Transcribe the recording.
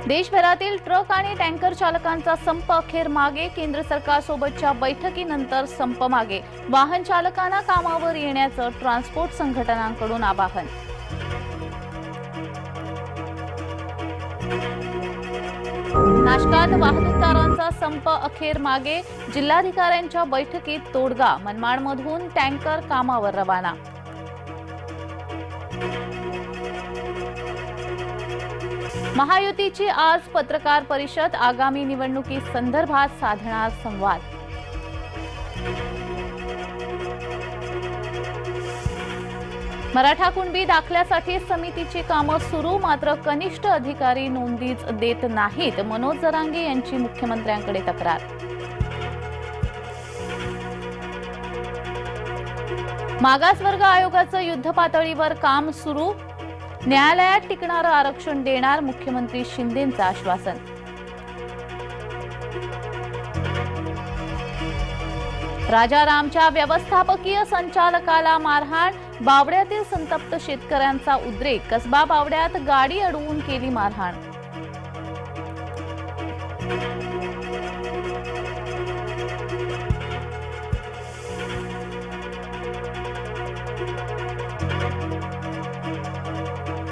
देशभरातील ट्रक आणि टँकर चालकांचा संप अखेर मागे. केंद्र सरकारसोबतच्या बैठकीनंतर संप मागे. वाहन चालकांना कामावर येण्याचं ट्रान्सपोर्ट संघटनांकडून आवाहन. नाशकात वाहतूकदारांचा संप अखेर मागे. जिल्हाधिकाऱ्यांच्या बैठकीत तोडगा. मनमाडमधून टँकर कामावर रवाना. महायुतीची आज पत्रकार परिषद. आगामी निवडणुकी संदर्भात साधणार संवाद. मराठा कुणबी दाखल्यासाठी समितीची कामं सुरू. मात्र कनिष्ठ अधिकारी नोंदीच देत नाहीत. मनोज जरांगे यांची मुख्यमंत्र्यांकडे तक्रार. मागासवर्ग आयोगाचं युद्धपातळीवर काम सुरू. न्यायालयात टिकणारं आरक्षण देणार. मुख्यमंत्री शिंदेंचं आश्वासन. राजारामच्या व्यवस्थापकीय संचालकाला मारहाण. बावड्यातील संतप्त शेतकऱ्यांचा उद्रेक. कसबा बावड्यात गाडी अडवून केली मारहाण.